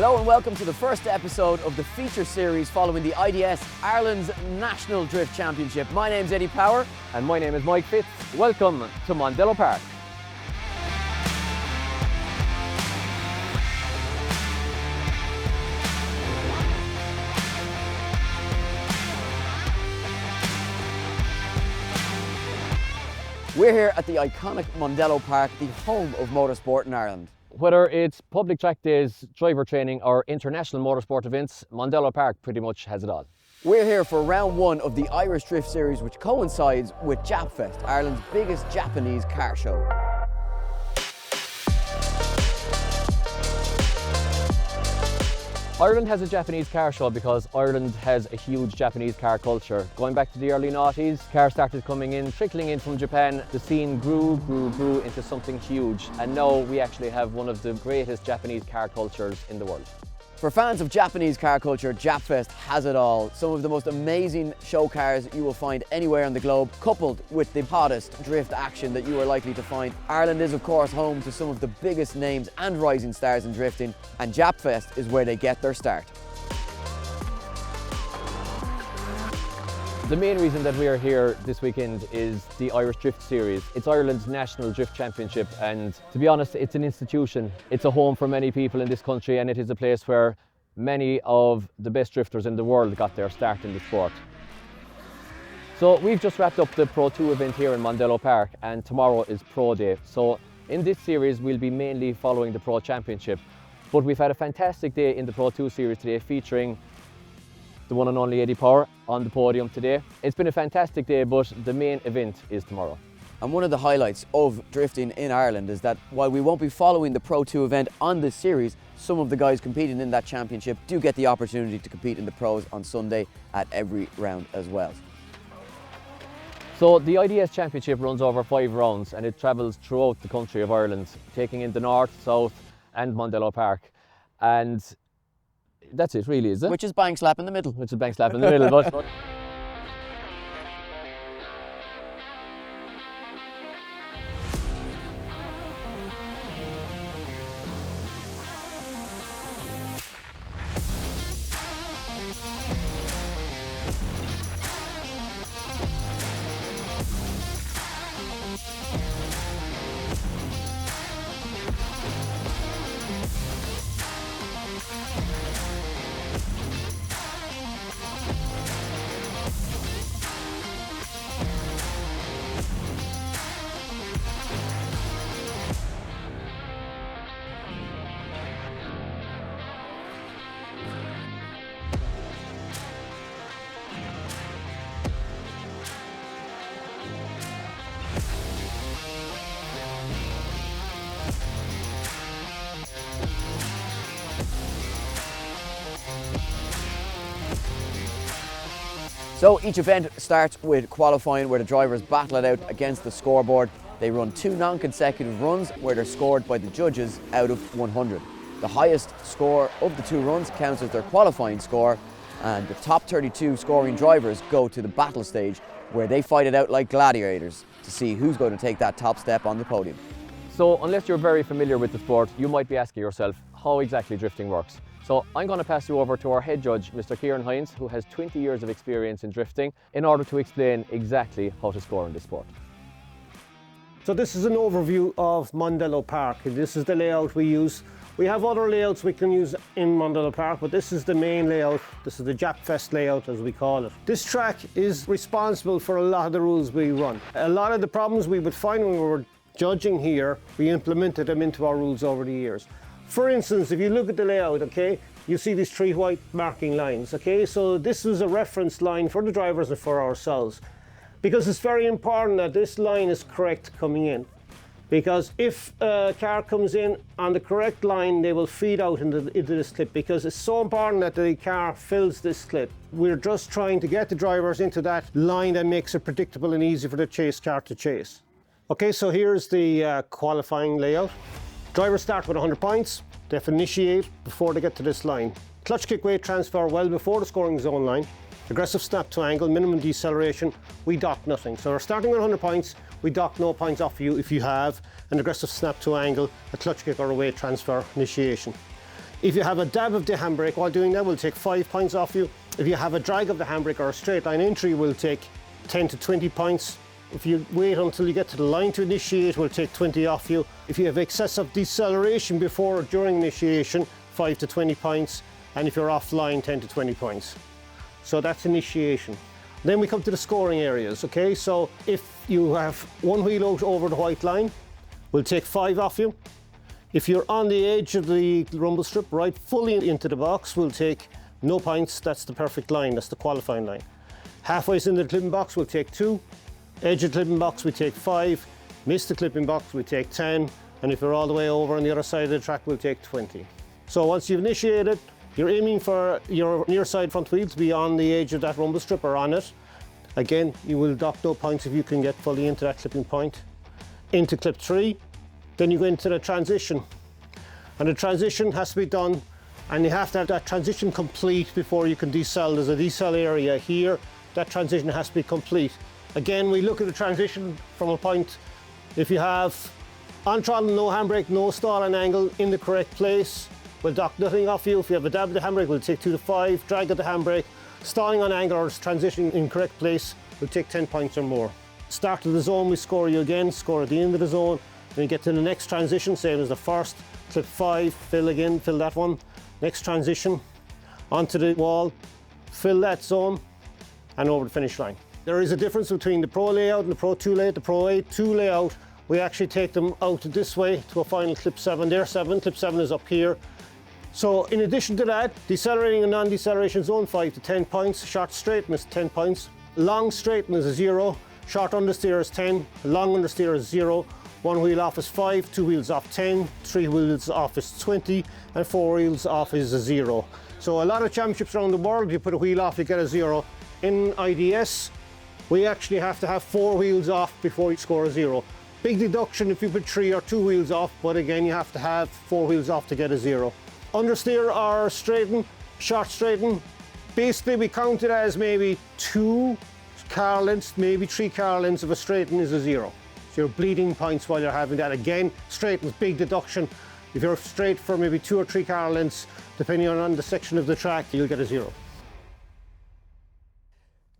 Hello and welcome to the first episode of the feature series following the IDS Ireland's National Drift Championship. My name's Eddie Power. And my name is Mike Fitz. Welcome to Mondello Park. We're here at the iconic Mondello Park, the home of motorsport in Ireland. Whether it's public track days, driver training or international motorsport events, Mondello Park pretty much has it all. We're here for round one of the Irish Drift Series, which coincides with Japfest, Ireland's biggest Japanese car show. Ireland has a Japanese car show because Ireland has a huge Japanese car culture. Going back to the early noughties, cars started coming in, trickling in from Japan. The scene grew into something huge. And now we actually have one of the greatest Japanese car cultures in the world. For fans of Japanese car culture, Japfest has it all. Some of the most amazing show cars you will find anywhere on the globe, coupled with the hottest drift action that you are likely to find. Ireland is of course home to some of the biggest names and rising stars in drifting, and Japfest is where they get their start. The main reason that we are here this weekend is the Irish Drift Series. It's Ireland's National Drift Championship, and to be honest, it's an institution. It's a home for many people in this country, and it is a place where many of the best drifters in the world got their start in the sport. So we've just wrapped up the Pro 2 event here in Mondello Park, and tomorrow is Pro Day. So in this series we'll be mainly following the Pro Championship, but we've had a fantastic day in the Pro 2 series today, featuring the one and only Eddie Power on the podium today. It's been a fantastic day, but the main event is tomorrow. And one of the highlights of drifting in Ireland is that while we won't be following the Pro 2 event on this series, some of the guys competing in that championship do get the opportunity to compete in the pros on Sunday at every round as well. So the IDS Championship runs over 5 rounds and it travels throughout the country of Ireland, taking in the north, south and Mondello Park. And that's it really, is it? Which is bang slap in the middle. Which is bang slap in the middle, but So each event starts with qualifying, where the drivers battle it out against the scoreboard. They run 2 non-consecutive runs where they're scored by the judges out of 100. The highest score of the 2 runs counts as their qualifying score, and the top 32 scoring drivers go to the battle stage where they fight it out like gladiators to see who's going to take that top step on the podium. so unless you're very familiar with the sport, you might be asking yourself how exactly drifting works. So I'm going to pass you over to our head judge, Mr. Hynes, who has 20 years of experience in drifting, in order to explain exactly how to score in this sport. So this is an overview of Mondello Park. This is the layout we use. We have other layouts we can use in Mondello Park, but this is the main layout. This is the Japfest layout, as we call it. This track is responsible for a lot of the rules we run. A lot of the problems we would find when we were judging here, we implemented them into our rules over the years. For instance, if you look at the layout, okay, you see these 3 white marking lines, okay? So this is a reference line for the drivers and for ourselves, because it's very important that this line is correct coming in. Because if a car comes in on the correct line, they will feed out into this clip, because it's so important that the car fills this clip. We're just trying to get the drivers into that line that makes it predictable and easy for the chase car to chase. Okay, so here's the qualifying layout. Drivers start with 100 points. They have to initiate before they get to this line. Clutch kick weight transfer well before the scoring zone line. Aggressive snap to angle, minimum deceleration, we dock nothing. So we're starting with 100 points, we dock no points off you if you have an aggressive snap to angle, a clutch kick or a weight transfer initiation. If you have a dab of the handbrake while doing that, we'll take 5 points off you. If you have a drag of the handbrake or a straight line entry, we'll take 10 to 20 points. If you wait until you get to the line to initiate, we'll take 20 off you. If you have excessive deceleration before or during initiation, 5 to 20 points. And if you're offline, 10 to 20 points. So that's initiation. Then we come to the scoring areas, okay? So if you have one wheel out over the white line, we'll take 5 off you. If you're on the edge of the rumble strip, right fully into the box, we'll take no points. That's the perfect line, that's the qualifying line. Halfway into the clipping box, we'll take 2. Edge of the clipping box, we take 5. Miss the clipping box, we take 10. And if you're all the way over on the other side of the track, we'll take 20. So once you've initiated, you're aiming for your near side front wheel to be on the edge of that rumble strip or on it. Again, you will dock no points if you can get fully into that clipping point. Into clip 3, then you go into the transition. And the transition has to be done, and you have to have that transition complete before you can decel. There's a decel area here. That transition has to be complete. Again, we look at the transition from a point. If you have on throttle, no handbrake, no stall and angle in the correct place, we'll dock nothing off you. If you have a dab of the handbrake, we'll take 2 to 5. Drag of the handbrake, stalling on angle or transitioning in correct place, we'll take 10 points or more. Start of the zone, we score you again, score at the end of the zone. Then you get to the next transition, same as the first. Clip 5, fill again, fill that one. Next transition, onto the wall, fill that zone, and over the finish line. There is a difference between the Pro layout and the Pro 2 layout. The Pro 2 layout, we actually take them out this way to a final clip 7. There 7, clip 7 is up here. So in addition to that, decelerating and non-deceleration zone, 5 to 10 points. Short straighten is 10 points. Long straighten is a 0. Short understeer is 10. Long understeer is 0. 1 wheel off is 5, 2 wheels off 10, 3 wheels off is 20, and 4 wheels off is a 0. So a lot of championships around the world, you put a wheel off, you get a 0. In IDS, we actually have to have 4 wheels off before you score a 0. Big deduction if you put 3 or 2 wheels off, but again, you have to have 4 wheels off to get a 0. Understeer or straighten, short straighten, basically we count it as maybe 2 car lengths, maybe 3 car lengths of a straighten is a 0. So you're bleeding points while you're having that. Again, straighten is big deduction. If you're straight for maybe 2 or 3 car lengths, depending on the section of the track, you'll get a 0.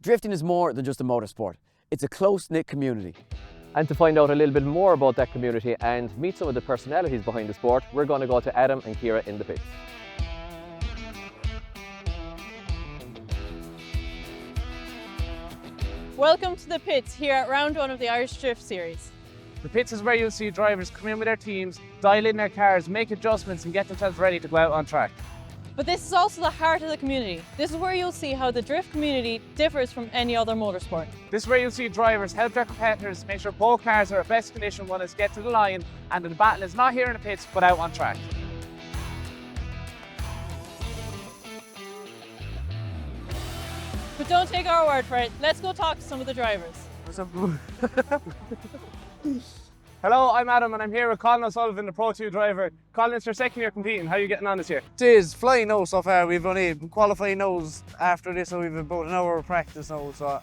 Drifting is more than just a motorsport. It's a close-knit community. And to find out a little bit more about that community and meet some of the personalities behind the sport, we're going to go to Adam and Ciara in the pits. Welcome to the pits here at round 1 of the Irish Drift Series. The pits is where you'll see drivers come in with their teams, dial in their cars, make adjustments and get themselves ready to go out on track. But this is also the heart of the community. This is where you'll see how the drift community differs from any other motorsport. This is where you'll see drivers help their competitors make sure both cars are at best condition when it's get to the line and the battle is not here in the pits but out on track. But don't take our word for it. Let's go talk to some of the drivers. What's up? Hello, I'm Adam and I'm here with Colin O'Sullivan, the Pro 2 driver. Colin, it's your second year competing. How are you getting on this year? It is flying now so far. We've only qualifying now after this, so we've about an hour of practice now. So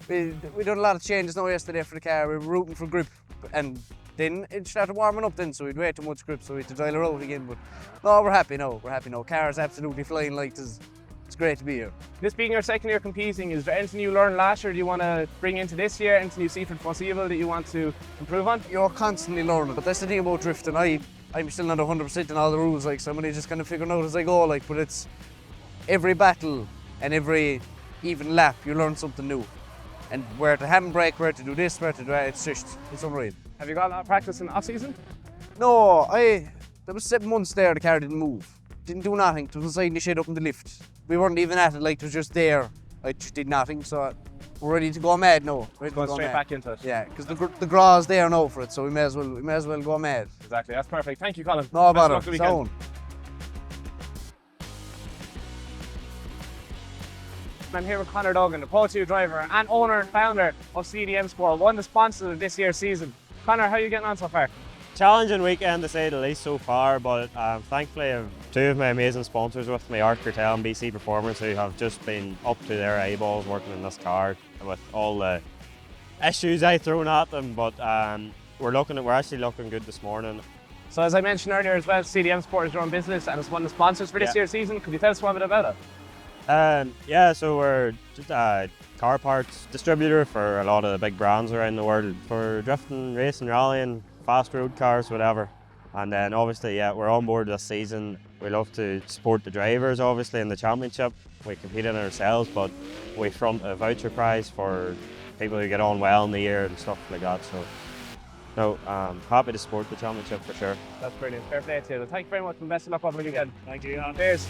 we done a lot of changes now yesterday for the car. We were rooting for grip and then it started warming up then, so we'd way too much grip, so we had to dial her out again. But no, we're happy now. We're happy now. Car's absolutely flying like this. It's great to be here. This being your second year competing, is there anything you learned last year do you want to bring into this year? Anything you see for the foreseeable that you want to improve on? You're constantly learning, but that's the thing about drifting. I'm still not 100% in all the rules, like, so I'm only just kind of figuring out as I go, like, but it's every battle and every even lap, you learn something new. And where to handbrake, where to do this, where to do that, it's unreal. Have you got a lot of practice in the off-season? No, there was 7 months there the car didn't move. Didn't do nothing. It was inside the shed up in the lift. We weren't even at it, like, it was just there. I just did nothing, so we're ready to go mad now. Going straight back into it. Yeah, because the graw's there now for it, so we may as well go mad. Exactly, that's perfect. Thank you, Colin. No Best of bother. luck the weekend. Sound. I'm here with Conor Duggan, the Pro 2 driver and owner and founder of CDM Sport, one of the sponsors of this year's season. Conor, how are you getting on so far? Challenging weekend to say the least so far, but thankfully I have 2 of my amazing sponsors with me, Art Curtel and BC Performance, who have just been up to their eyeballs working in this car with all the issues I thrown at them. But we're actually looking good this morning. So as I mentioned earlier as well, CDM Sport is your own business and it's one of the sponsors for this year's season. Could you tell us a bit about it? Yeah, so we're just a car parts distributor for a lot of the big brands around the world for drifting, racing, rallying, fast road cars, whatever. And then obviously, yeah, we're on board this season. We love to support the drivers, obviously, in the championship. We compete in ourselves, but we front a voucher prize for people who get on well in the year and stuff like that. So, no, happy to support the championship for sure. That's brilliant. Fair play to you. Thank you very much and best of luck over the weekend. Thank you. Cheers.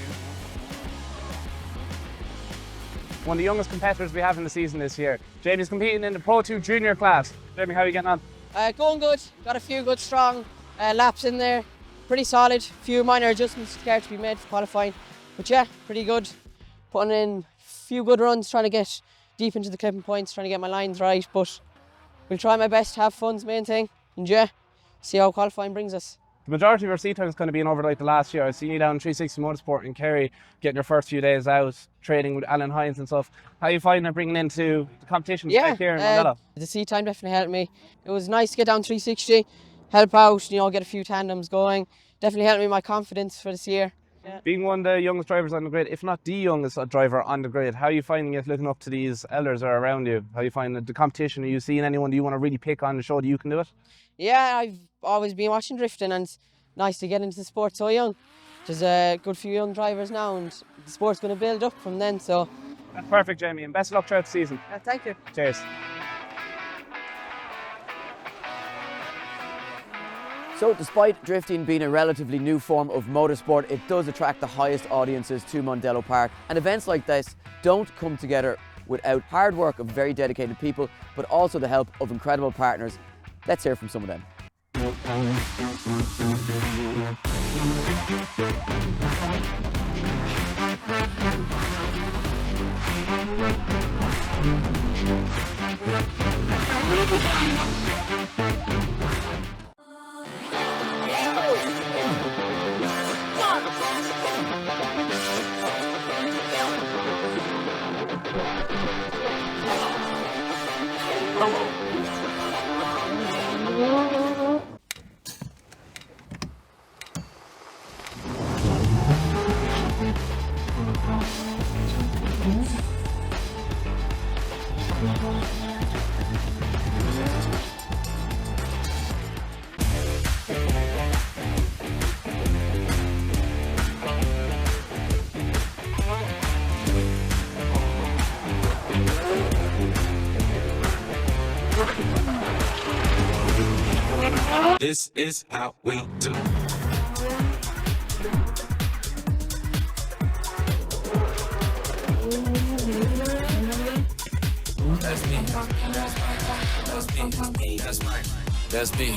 One of the youngest competitors we have in the season this year. Jamie's competing in the Pro 2 junior class. Jamie, how are you getting on? Going good. Got a few good strong laps in there. Pretty solid. Few minor adjustments to be made for qualifying. But yeah, pretty good. Putting in a few good runs, trying to get deep into the clipping points, trying to get my lines right. But we'll try my best to have fun's the main thing. And yeah, see how qualifying brings us. The majority of your seat time is going to be in over like the last year. I've seen you down in 360 Motorsport in Kerry, getting your first few days out, training with Alan Hynes and stuff. How are you finding it bringing into the competition back here in Mondello? The seat time definitely helped me. It was nice to get down 360, help out, get a few tandems going. Definitely helped me my confidence for this year. Yeah. Being one of the youngest drivers on the grid, if not the youngest driver on the grid, how are you finding it looking up to these elders that are around you? How are you finding the competition? Are you seeing anyone that you want to really pick on to show that you can do it? Yeah, I've always been watching drifting and it's nice to get into the sport so young. There's a good few young drivers now and the sport's going to build up from then. So that's perfect, Jamie, and best of luck throughout the season. Thank you. Cheers. So despite drifting being a relatively new form of motorsport, it does attract the highest audiences to Mondello Park. And events like this don't come together without hard work of very dedicated people, but also the help of incredible partners. Let's hear from some of them. This is how we do. That's me. That's me. That's mine. That's me.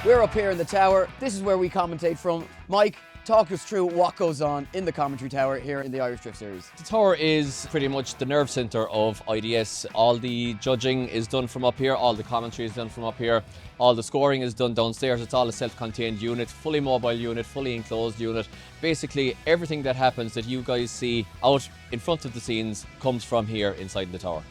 We're up here in the tower. This is where we commentate from. Mike, talk us through what goes on in the commentary tower here in the Irish Drift Series. The tower is pretty much the nerve centre of IDS. All the judging is done from up here, all the commentary is done from up here, all the scoring is done downstairs. It's all a self-contained unit, fully mobile unit, fully enclosed unit. Basically, everything that happens that you guys see out in front of the scenes comes from here inside the tower.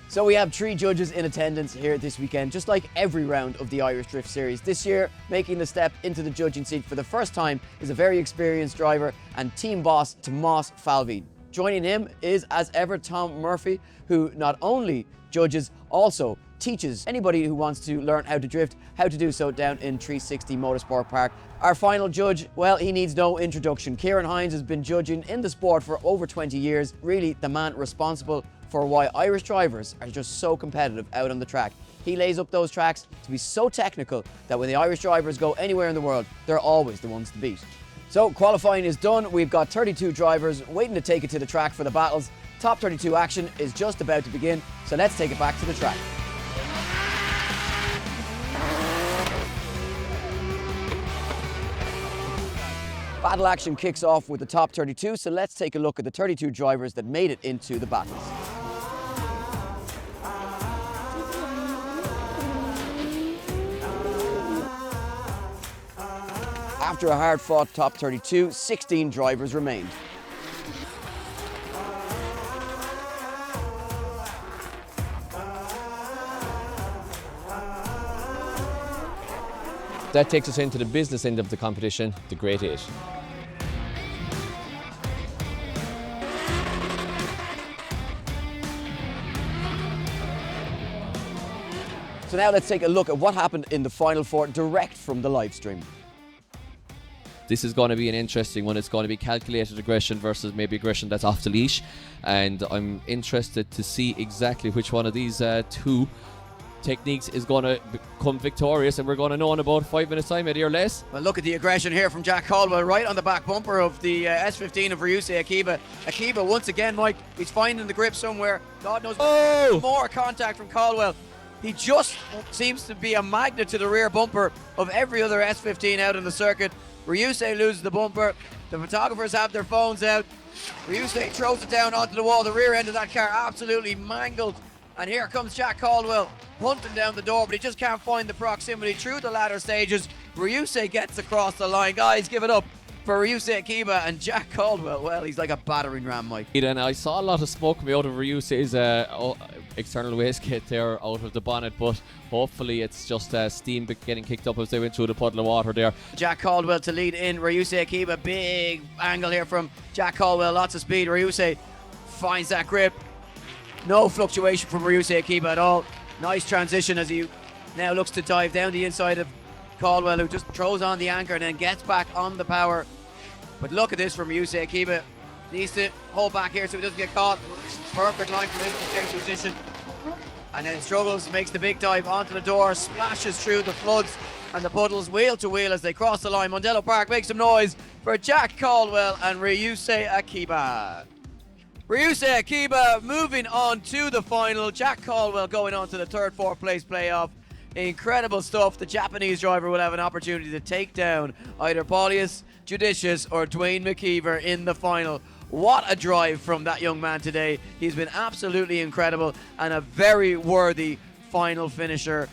So we have 3 judges in attendance here this weekend, just like every round of the Irish Drift Series. This year, making the step into the judging seat for the first time is a very experienced driver and team boss Tomas Falvey. Joining him is, as ever, Tom Murphy, who not only judges, also teaches anybody who wants to learn how to drift, how to do so down in 360 Motorsport Park. Our final judge, well, he needs no introduction. Kieran Hynes has been judging in the sport for over 20 years, really the man responsible for why Irish drivers are just so competitive out on the track. He lays up those tracks to be so technical that when the Irish drivers go anywhere in the world, they're always the ones to beat. So qualifying is done. We've got 32 drivers waiting to take it to the track for the battles. Top 32 action is just about to begin, so let's take it back to the track. Battle action kicks off with the top 32, so let's take a look at the 32 drivers that made it into the battles. After a hard-fought top 32, 16 drivers remained. That takes us into the business end of the competition, the Great 8. So now let's take a look at what happened in the Final Four direct from the live stream. This is going to be an interesting one. It's going to be calculated aggression versus maybe aggression that's off the leash. And I'm interested to see exactly which one of these two techniques is going to become victorious, and we're going to know in about 5 minutes time, Eddie, or less. Well, look at the aggression here from Jack Caldwell right on the back bumper of the S15 of Ryusei Akiba. Akiba once again, Mike, he's finding the grip somewhere. God knows more contact from Caldwell. He just seems to be a magnet to the rear bumper of every other S15 out in the circuit. Ryusei loses the bumper. The photographers have their phones out. Ryusei throws it down onto the wall. The rear end of that car absolutely mangled. And here comes Jack Caldwell hunting down the door, but he just can't find the proximity through the latter stages. Ryusei gets across the line. Guys, give it up for Ryusei Akiba and Jack Caldwell. Well, he's like a battering ram, Mike. And I saw a lot of smoke coming out of Ryusei's external wastegate there out of the bonnet, but hopefully it's just steam getting kicked up as they went through the puddle of water there. Jack Caldwell to lead in Ryusei Akiba. Big angle here from Jack Caldwell, lots of speed. Ryusei finds that grip. No fluctuation from Ryusei Akiba at all. Nice transition as he now looks to dive down the inside of Caldwell, who just throws on the anchor and then gets back on the power. But look at this from Ryusei Akiba. Needs to hold back here so he doesn't get caught. Perfect line from him to change position. And then struggles, makes the big dive onto the door, splashes through the floods and the puddles wheel to wheel as they cross the line. Mondello Park makes some noise for Jack Caldwell and Ryusei Akiba. Ryusei Akiba moving on to the final. Jack Caldwell going on to the third, fourth place playoff. Incredible stuff. The Japanese driver will have an opportunity to take down either Paulius Judicious or Dwayne McKeever in the final. What a drive from that young man today. He's been absolutely incredible and a very worthy final finisher.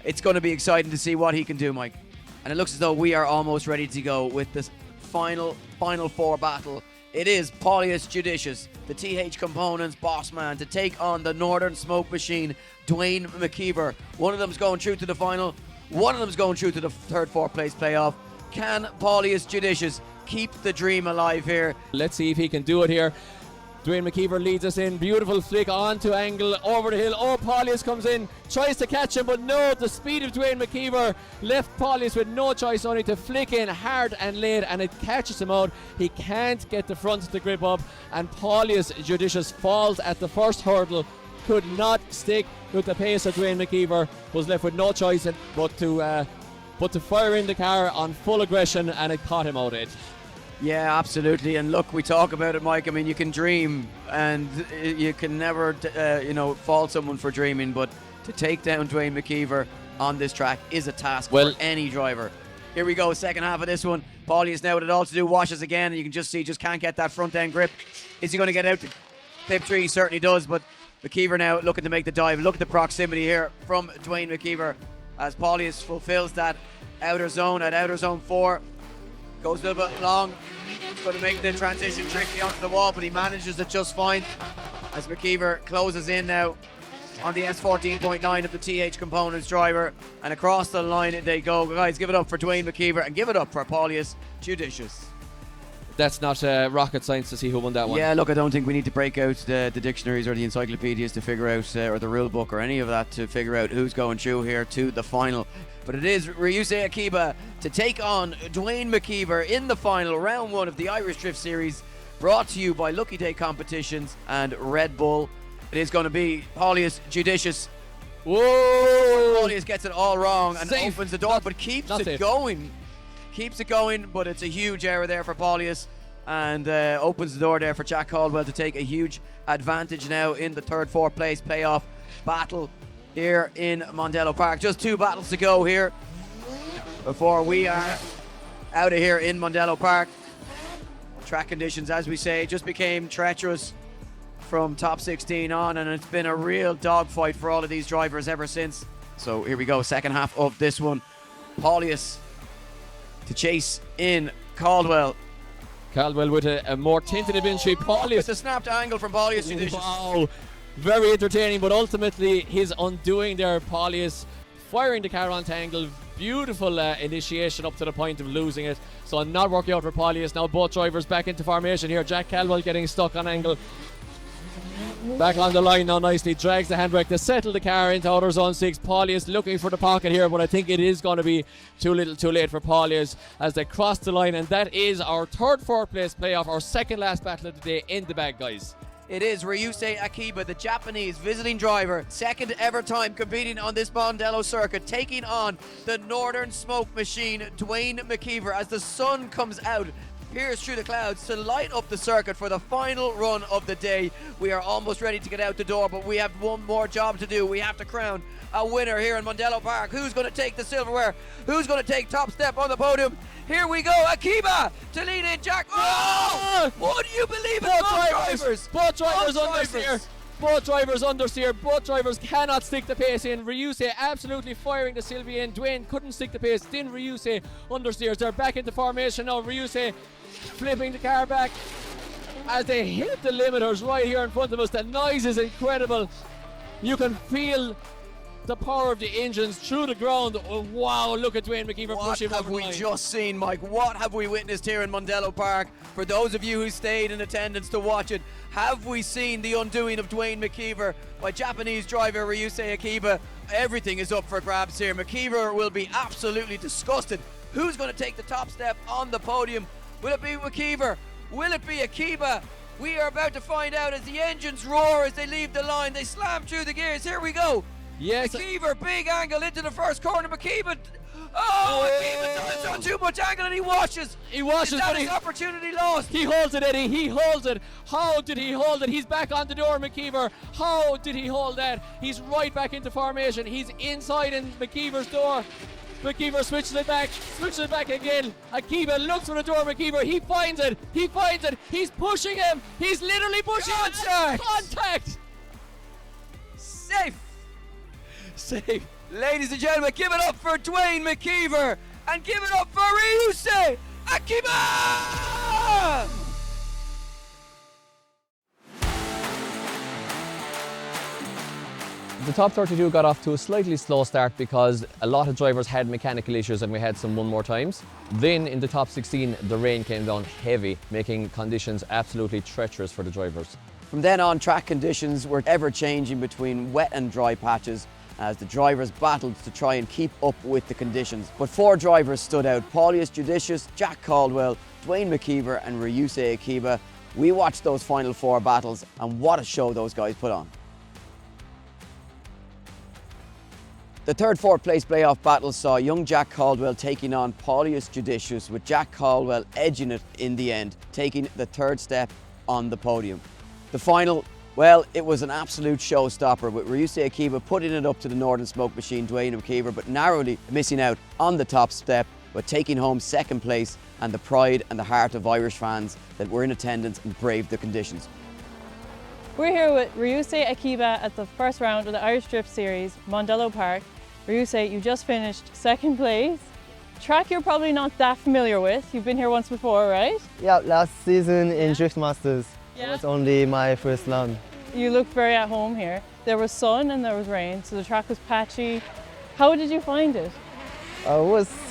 It's going to be exciting to see what he can do, Mike. And it looks as though we are almost ready to go with this final four battle. It is Paulius Judicious, the TH Components boss man, to take on the Northern Smoke Machine, Dwayne McKeever. One of them's going through to the final. One of them's going through to the third, fourth place playoff. Can Paulius Judicious keep the dream alive here? Let's see if he can do it here. Dwayne McKeever leads us in. Beautiful flick onto angle, over the hill. Oh, Paulius comes in, tries to catch him, but no, the speed of Dwayne McKeever left Paulius with no choice, only to flick in hard and late, and it catches him out. He can't get the front of the grip up, and Paulius Judicious falls at the first hurdle. Could not stick with the pace of Dwayne McKeever, was left with no choice but to fire in the car on full aggression, and it caught him out, Ed. Yeah, absolutely. And look, we talk about it, Mike. I mean, you can dream and you can never, fault someone for dreaming, but to take down Dwayne McKeever on this track is a task for any driver. Here we go, second half of this one. Paulius now with it all to do, washes again, and you can just see, just can't get that front end grip. Is he going to get out to clip 3? He certainly does, but McKeever now looking to make the dive. Look at the proximity here from Dwayne McKeever as Paulius fulfills that outer zone at outer zone 4. Goes a little bit long. He's going to make the transition tricky onto the wall, but he manages it just fine as McKeever closes in now on the S14.9 of the TH Components driver. And across the line they go. Guys, give it up for Dwayne McKeever and give it up for Paulius Judicious. That's not rocket science to see who won that one. Yeah, look, I don't think we need to break out the dictionaries or the encyclopedias to figure out, or the rule book or any of that to figure out who's going through here to the final. But it is Ryusei Akiba to take on Dwayne McKeever in the final, round 1 of the Irish Drift Series, brought to you by Lucky Day Competitions and Red Bull. It is going to be Paulius Judicious. Whoa! Paulius gets it all wrong and opens the door, but keeps it going. Keeps it going, but it's a huge error there for Paulius, and opens the door there for Jack Caldwell to take a huge advantage now in the third, fourth place playoff battle here in Mondello Park. Just 2 battles to go here before we are out of here in Mondello Park. Track conditions, as we say, just became treacherous from top 16 on, and it's been a real dogfight for all of these drivers ever since. So here we go, second half of this one. Paulius to chase in Caldwell. Caldwell with a more tentative entry. Paulius. It's a snapped angle from Paulius. Wow, very entertaining, but ultimately his undoing there. Paulius firing the car onto angle. Beautiful initiation up to the point of losing it. So not working out for Paulius. Now both drivers back into formation here. Jack Caldwell getting stuck on angle. Back on the line now nicely, drags the handbrake to settle the car into outer zone 6. Paulius looking for the pocket here, but I think it is going to be too little too late for Paulius as they cross the line, and that is our third, fourth place playoff, our second last battle of the day in the bag, guys. It is Ryusei Akiba, the Japanese visiting driver, second ever time competing on this Mondello circuit, taking on the Northern Smoke Machine, Dwayne McKeever, as the sun comes out, peers through the clouds to light up the circuit for the final run of the day. We are almost ready to get out the door, but we have one more job to do. We have to crown a winner here in Mondello Park. Who's going to take the silverware? Who's going to take top step on the podium? Here we go, Akiba to lead in Jack. Oh! Would you believe it? Both drivers understeer. Both drivers understeer. Both drivers cannot stick the pace in. Ryusei absolutely firing the Sylvia in. Dwayne couldn't stick the pace. Then Ryusei understeers. They're back into formation now. Ryusei flipping the car back as they hit the limiters right here in front of us. The noise is incredible. You can feel the power of the engines through the ground. Oh, wow, look at Dwayne McKeever pushing over the line. What have we just seen, Mike? What have we witnessed here in Mondello Park? For those of you who stayed in attendance to watch it, have we seen the undoing of Dwayne McKeever by Japanese driver Ryusei Akiba? Everything is up for grabs here. McKeever will be absolutely disgusted. Who's going to take the top step on the podium? Will it be McKeever? Will it be Akiba? We are about to find out as the engines roar as they leave the line. They slam through the gears. Here we go. Yes. McKeever, big angle into the first corner. McKeever. McKeever does too much angle and he washes. He washes, is that but his opportunity lost? He holds it, Eddie. He holds it. How did he hold it? He's back on the door, McKeever. How did he hold that? He's right back into formation. He's inside in McKeever's door. McKeever switches it back again. Akiba looks for the door. McKeever, he finds it. He's pushing him. He's literally pushing him. Contact. Safe. Ladies and gentlemen, give it up for Dwayne McKeever and give it up for Ryusei Akiba! The top 32 got off to a slightly slow start because a lot of drivers had mechanical issues and we had some 1 more times. Then in the top 16, the rain came down heavy, making conditions absolutely treacherous for the drivers. From then on, track conditions were ever changing between wet and dry patches as the drivers battled to try and keep up with the conditions. But 4 drivers stood out: Paulius Judicious, Jack Caldwell, Dwayne McKeever and Ryusei Akiba. We watched those final 4 battles and what a show those guys put on. The third, fourth place playoff battle saw young Jack Caldwell taking on Paulius Judicious, with Jack Caldwell edging it in the end, taking the third step on the podium. The final, well, it was an absolute showstopper, with Ryusei Akiba putting it up to the Northern Smoke Machine, Dwayne McKeever, but narrowly missing out on the top step, but taking home second place and the pride and the heart of Irish fans that were in attendance and braved the conditions. We're here with Ryusei Akiba at the first round of the Irish Drift Series, Mondello Park. Ryusei, you just finished second place. Track you're probably not that familiar with. You've been here once before, right? Yeah, last season in Drift Masters. It was only my first run. You looked very at home here. There was sun and there was rain, so the track was patchy. How did you find it?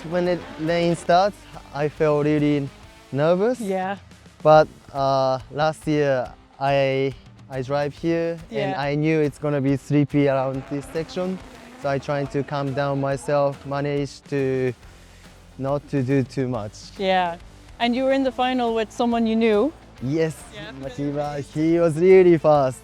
When the rain starts, I felt really nervous. Yeah. But last year I drive here and I knew it's gonna be sleepy around this section. So I tried to calm down myself, managed to not to do too much. Yeah. And you were in the final with someone you knew. Yes, Akiba, he was really fast,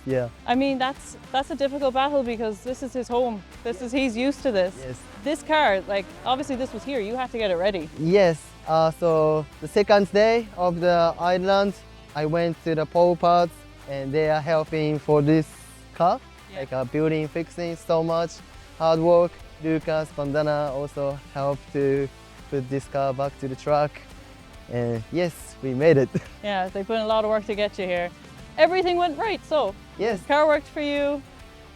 yeah. I mean, that's a difficult battle because this is his home. He's used to this. Yes. This car, like, obviously this was here, you have to get it ready. Yes, so the second day of the island, I went to the pole parts and they are helping for this car. Like building, fixing, so much hard work. Lucas, Bandanna also helped to put this car back to the track. And yes, we made it. Yeah, they put in a lot of work to get you here. Everything went right, so Yes. car worked for you.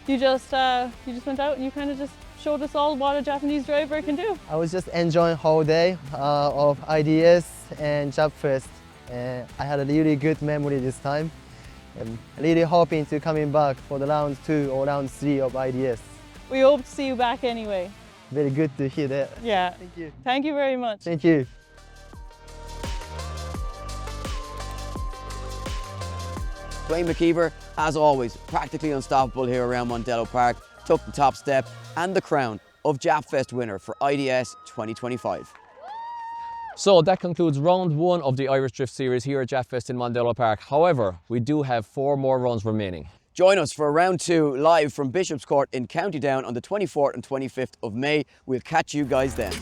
You just went out and you kind of just showed us all what a Japanese driver can do. I was just enjoying whole day of IDS and Japfest. And I had a really good memory this time. I'm really hoping to coming back for the round 2 or round 3 of IDS. We hope to see you back anyway. Very good to hear that. Yeah. Thank you. Thank you very much. Thank you. Dwayne McKeever, as always, practically unstoppable here around Mondello Park, took the top step and the crown of Japfest winner for IDS 2025. So that concludes round 1 of the Irish Drift Series here at Japfest in Mondello Park. However, we do have 4 more runs remaining. Join us for round 2 live from Bishop's Court in County Down on the 24th and 25th of May. We'll catch you guys then.